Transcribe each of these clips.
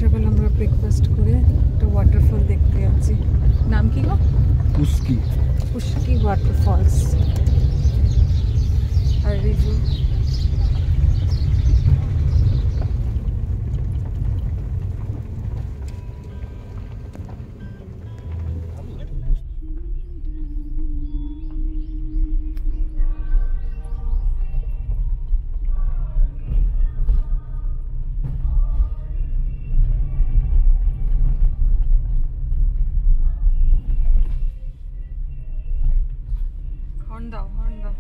সকাল আমরা ব্রেকফাস্ট করে একটা ওয়াটারফল দেখতে যাচ্ছি। নাম কি গো? পুস্কি। পুস্কি ওয়াটারফলস। আর রিজু হর্ন দাও, হর্ন দাও।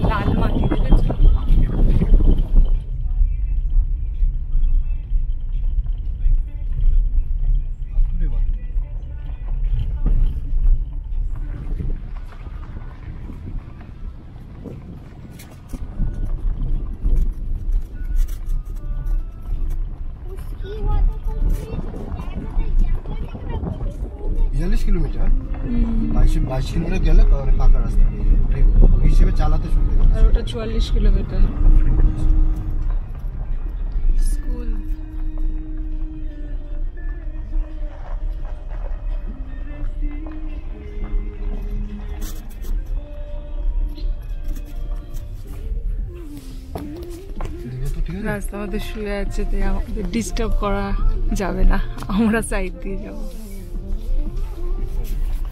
লাল মাটি দেখেছো? কিলোমিটার 22 কিলোমিটার গেলে পাকা রাস্তা হিসেবে চালাতে শুরু করে। আর ওটা 44 কিলোমিটার। স্কুল রাস্তা আমাদের শুয়ে আছে, তাই আমাদের ডিস্টার্ব করা যাবে না, আমরা সাইড দিয়ে যাবো।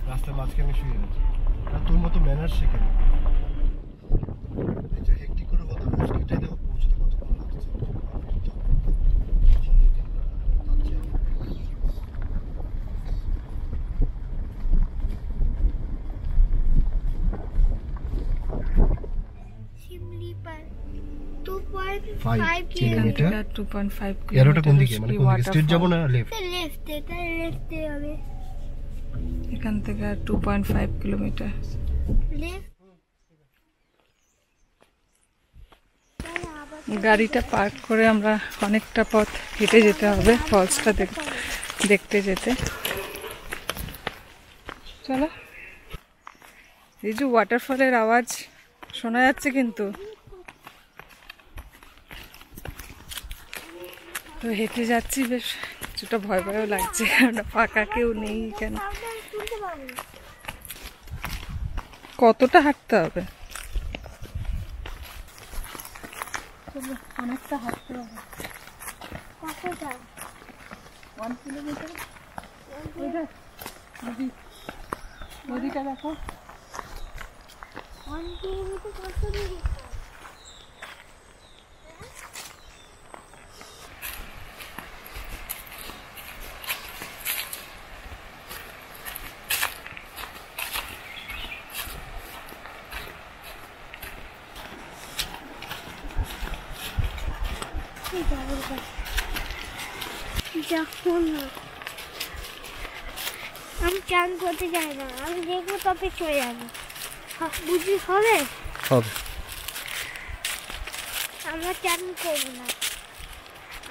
রাস্তার মাঝখানে শুয়ে আছে, তোর মতো ম্যানার শেখে না। হেক্টিক করে কথা বলছিস, এটাই দেখো পৌঁছতে কতক্ষণ লাগছে। এখান থেকে 2.5 কিলোমিটার। গাড়িটা পার্ক করে আমরা অনেকটা পথ হেঁটে যেতে হবে ফলসটা দেখতে যেতে। চলো, এই যে ওয়াটারফলের আওয়াজ শোনা যাচ্ছে কিন্তু। তো হেঁটে যাচ্ছি, বেশ কিছুটা ভয় ভয়ও লাগছে, কারণ ফাঁকা কেউ নেই এখানে। কতটা হাঁটতে হবে? অনেকটা হাঁটতে হবে। 1 কিলোমিটার। নদীটা দেখো। 1 কিলোমিটার কত দূর? যখন আমি চান করতে যাই না, আমি দেখবো তবে চলে যাবো, বুঝলি? হবে হবে। আমরা চান করবো না,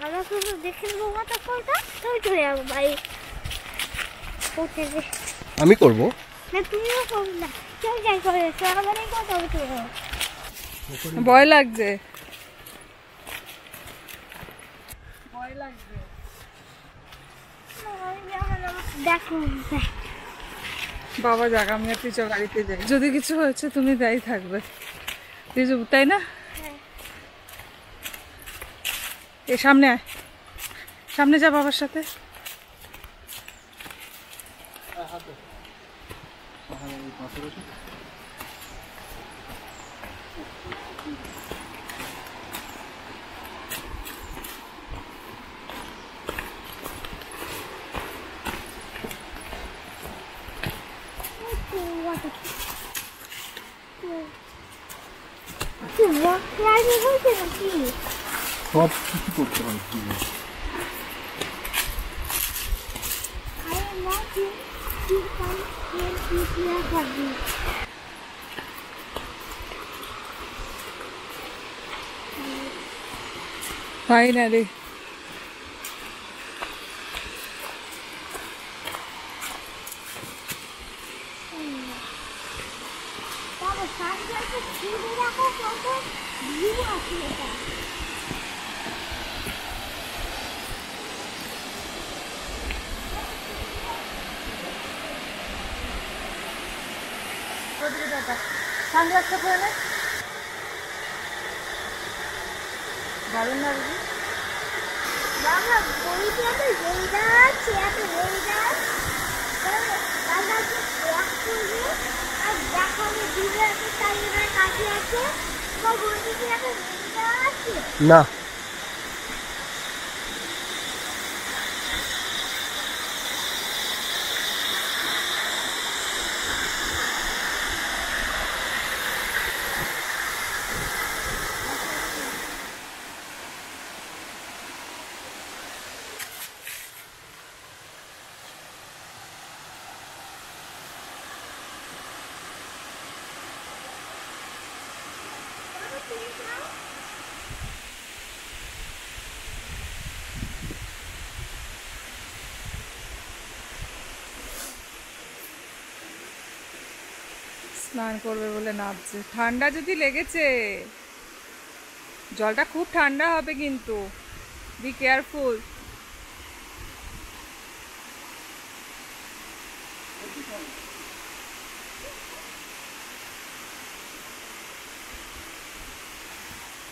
আমরা শুধু দেখে নেবো ওয়াটারফলটা, তবে চলে যাবো বাড়ি। আমি করবো না, তুমিও করবো না। চল যাই করে আমার এই কথা, তবে চলে যাবো। ভয় লাগছে, ভয় লাগছে। দেখো বাবা যাক, আমি আর তুই চল গাড়িতে যাই, যদি কিছু হয়েছে তুমি দায়ী থাকবে, তাই না? এ সামনে আয়, সামনে যা বাবার সাথে। সব কিছু করতে হয়। ফাইনালি ওদিকে দেখা সানগ্লাসটা পরে নে দারুণ লাগবে বাবা বইতে এত রেইডা আছে এত রেইডা দাদা কি ব্যাক করবে আর দেখাবে দিলে এত টাইমের কাছে আছে তো বইতে কি এত রেইডা আছে না স্নান করবে বলে নামছে ঠান্ডা যদি লেগেছে জলটা খুব ঠান্ডা হবে কিন্তু বি কেয়ারফুল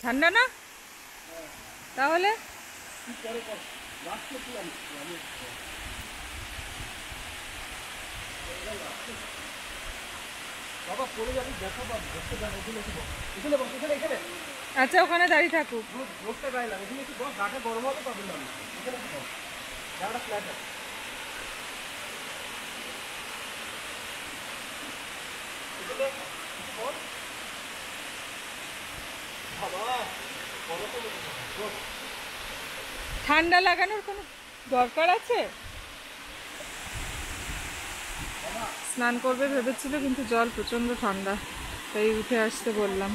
ঠান্ডা না তাহলে আচ্ছা ওখানে দাঁড়িয়ে থাকুক ঠান্ডা লাগানোর কোনো দরকার আছে স্নান করবে ভেবেছিল কিন্তু জল প্রচন্ড ঠান্ডা তাই উঠে আসতে বললাম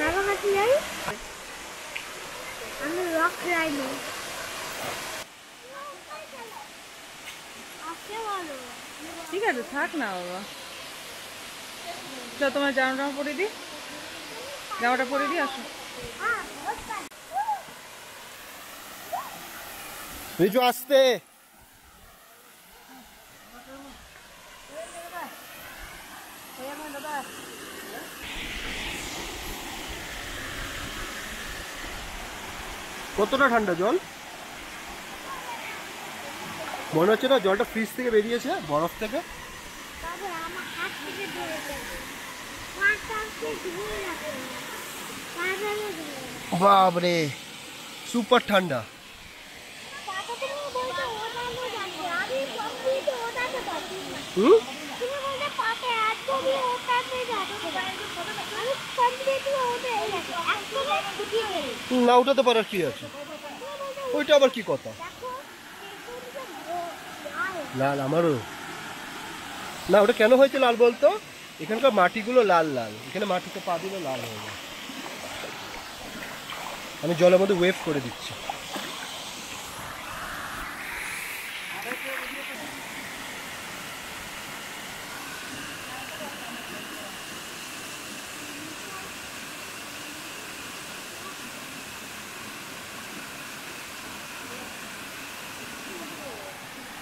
বাবা কাছে যাই আমি রক রাইনো আজকে বলো ঠিক আছে থাক না বাবা চল তোমার জামাটা পরে দিই জামাটা পরে দিই আসো রিজু আসতে কতটা ঠান্ডা জল মনে হচ্ছে না জলটা ফ্রিজ থেকে বেরিয়েছে বরফ থেকে তবে আমার হাত থেকে ধরে গেছে হাতটা ধরে রাখো পাটা ধরে বাপরে সুপার ঠান্ডা পাটা তুমি বলছো ওটানো যাচ্ছে আমি কমপ্লিট ওটাতে পারছি না হুম তুমি বলতে পাটা একদমই ওটাতে যাচ্ছে আমি কমপ্লিটলি ওটাতে যাচ্ছে একদমই ফুটিয়ে গেল না উঠাতে পারার কি আছে ওইটা আবার কি কথা দেখো লাল আমারও না ওটা কেন হয়েছে লাল বলতো এখানকার মাটিগুলো লাল লাল এখানে মাটিতে পা দিলে লাল হয়ে যায় আমি জলের মধ্যে ওয়েভ করে দিচ্ছি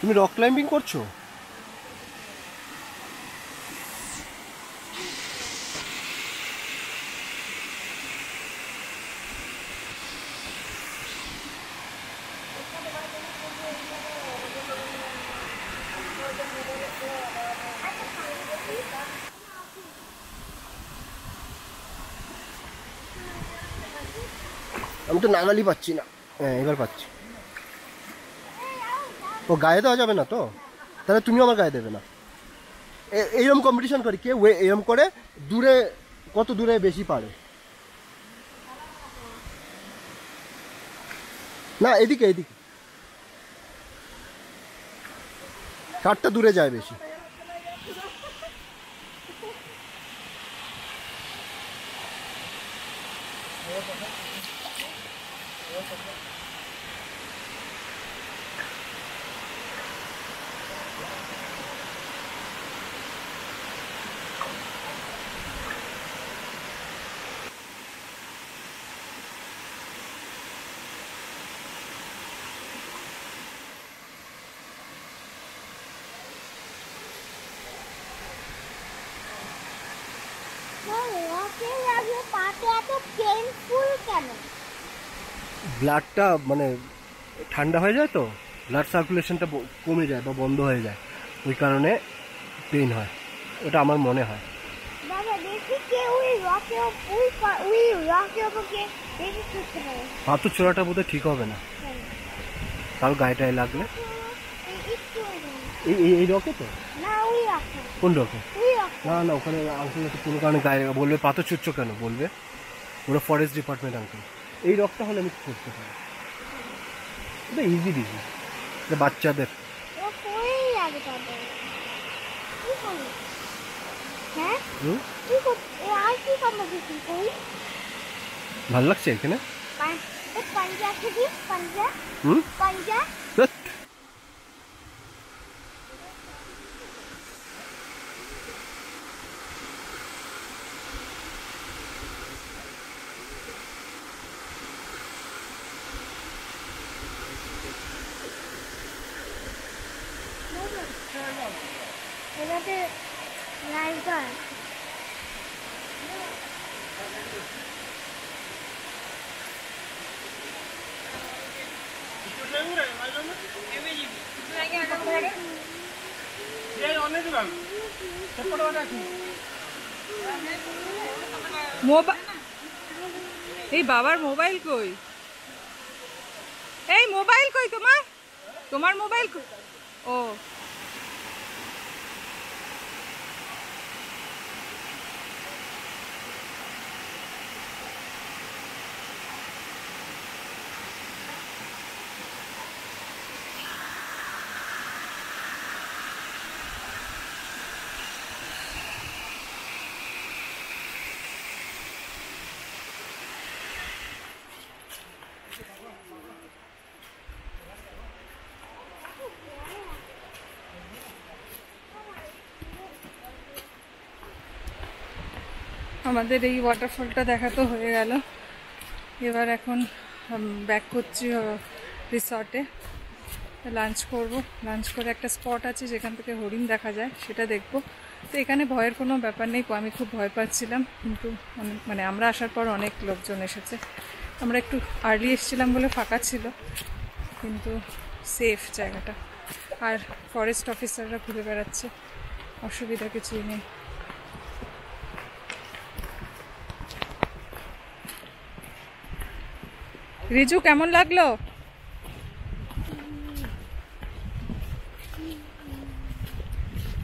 তুমি রক ক্লাইম্বিং করছো আমি তো নাগালি পাচ্ছি না হ্যাঁ এবার পাচ্ছি ও গায়ে দেওয়া যাবে না তো তাহলে তুমিও আমার গায়ে দেবে না এইরকম কম্পিটিশন করি কে এরকম করে দূরে কত দূরে বেশি পারে না এদিকে এদিকে কারটা দূরে যায় বেশি রকের আগে পাতে এত পেইনফুল কেন? ব্লাডটা মানে ঠান্ডা হয়ে যায় তো, ব্লাড সার্কুলেশনটা কমে যায় বা বন্ধ হয়ে যায়, ওই কারণে পেইন হয়, ওটা আমার মনে হয়। বাবা দেখি কে ওই রকের উপরে বেশি ছুটতে পারে। পাথর ছোড়াটা বোধহয় ঠিক হবে না, তার গায়েটায় লাগলে। এই রকে তো না ওই রকে। কোন রকে? ওই রকে না না, ওখানে আঙ্কেল তো কোনো কারণে গায়ে বলবে পাথর ছুটছো কেন, বলবে ওরা ফরেস্ট ডিপার্টমেন্ট আঙ্কেল। এই রকটা হলে আমি করতে পারি, এটা ইজি ডিজি, এটা বাচ্চাদের। ও কই লাগে তাদের? কি করে? হ্যাঁ? কি করতে? আর কি কামড় দিছি কই? ভালো লাগছে এখানে? পাঞ্জা থেকে পাঞ্জা? পাঞ্জা? এটাতে রাইবার এই বাবার মোবাইল কই? এই মোবাইল কই তোমার? তোমার মোবাইল কই? ও আমাদের এই ওয়াটারফলটা দেখা তো হয়ে গেল, এবার এখন ব্যাক করছি রিসর্টে। লাঞ্চ করব, লাঞ্চ করে একটা স্পট আছে যেখান থেকে হরিণ দেখা যায়, সেটা দেখব। তো এখানে ভয়ের কোনো ব্যাপার নেই, আমি খুব ভয় পাচ্ছিলাম, কিন্তু মানে আমরা আসার পর অনেক লোকজন এসেছে। আমরা একটু আর্লি এসেছিলাম বলে ফাঁকা ছিল, কিন্তু সেফ জায়গাটা, আর ফরেস্ট অফিসাররা ঘুরে বেড়াচ্ছে, অসুবিধা কিছুই নেই। রিজু কেমন লাগলো?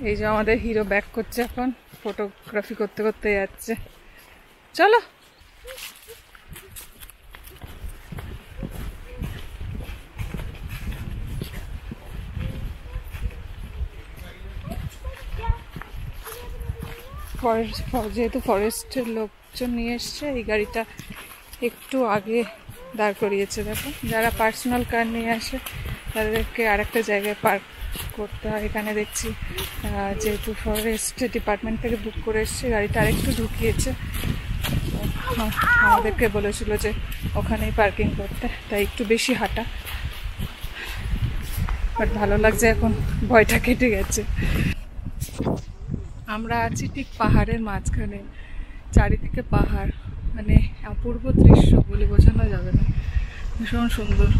এই যে আমাদের হিরো ব্যাক করছে, এখন ফটোগ্রাফি করতে করতে যাচ্ছে। চলো যেহেতু ফরেস্টের লোকজন নিয়ে এসছে, এই গাড়িটা একটু আগে দাঁড় করিয়েছে। দেখো, যারা পার্সোনাল কার নিয়ে আসে তাদেরকে আরেকটা জায়গায় পার্ক করতে হয়। এখানে দেখছি যেহেতু ফরেস্ট ডিপার্টমেন্ট থেকে বুক করে এসছে, গাড়িটা আরেকটু ঢুকিয়েছে। আমাদেরকে বলেছিল যে ওখানেই পার্কিং করতে, তাই একটু বেশি হাঁটা, বাট ভালো লাগছে, এখন ভয়টা কেটে গেছে। আমরা আছি ঠিক পাহাড়ের মাঝখানে, চারিদিকে পাহাড়, মানে অপূর্ব দৃশ্য বলে বোঝানো যাবে না, ভীষণ সুন্দর।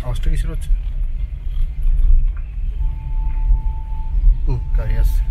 আওয়াজটা কিসের হচ্ছে? গাড়ি আসছে।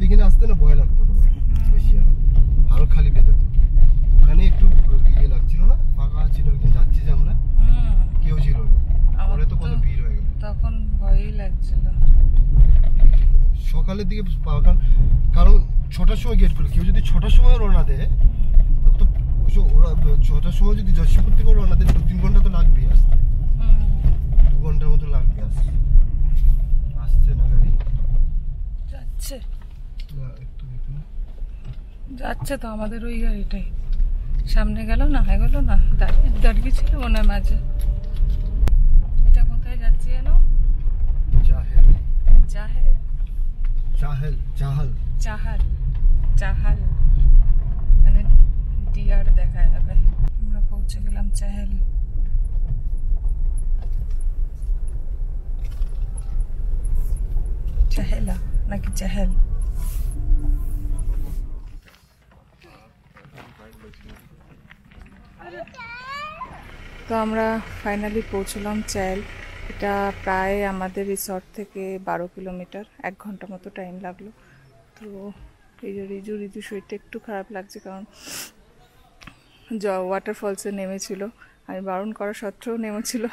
এখানে আসতে না ভয় লাগতো তোমার বেশি, আরো খালি পেতে তো। ওখানে একটু ইয়ে লাগছিল না, ফাঁকা ছিল, ওইখানে যাচ্ছি যে আমরা, কেউ ছিল না। পরে তো কত ভিড় হয়ে গেল, তখন ভয়ই লাগছিল। সকালের দিকে কারণ 6টার সময় গেট খুলে, কেউ যদি 6টার সময় রওনা দেয় তো ওরা 6টার সময় যদি জয়শঙ্কর থেকে রওনা দেয় 2-3 ঘন্টা তো লাগবেই আসতে, 2 ঘন্টার মতো লাগবে আসতে। আসছে না গাড়ি, যাচ্ছে না একটু যাচ্ছে তো আমাদের ওই গাড়িটাই সামনে গেল না, এগোলো না, দাঁড়িয়ে ছিল মনে হয় মাঝে। এটা কোথায় যাচ্ছি যেন? জাহেল জাহেল জাহেল জাহাল চাহাল চাহাল, মানে ডিয়ার দেখা যাবে। আমরা পৌঁছে গেলাম চাহেল। চাহেলা নাকি চাহেল? তো আমরা ফাইনালি পৌঁছলাম চাহেল। এটা প্রায় আমাদের রিসর্ট থেকে 12 কিলোমিটার, 1 ঘন্টা মতো টাইম লাগলো। তো এই যে রিজু শরীরটা একটু খারাপ লাগছে, কারণ ওয়াটারফলসে নেমেছিল, আমি বারণ করা সত্ত্বেও নেমেছিল।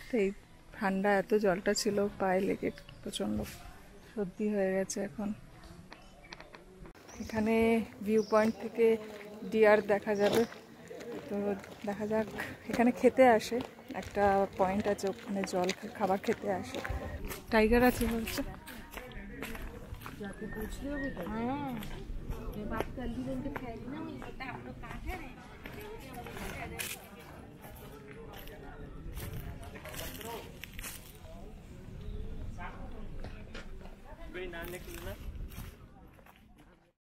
তো এই ঠান্ডা এত জলটা ছিল, পায়ে লেগে প্রচণ্ড সর্দি হয়ে গেছে এখন। এখানে ভিউ পয়েন্ট থেকে ডিয়ার দেখা যাবে, তো দেখা যাক। এখানে খেতে আসে, একটা পয়েন্ট আছে ওখানে জল খাবার খেতে আসে। টাইগার আছে বলছে।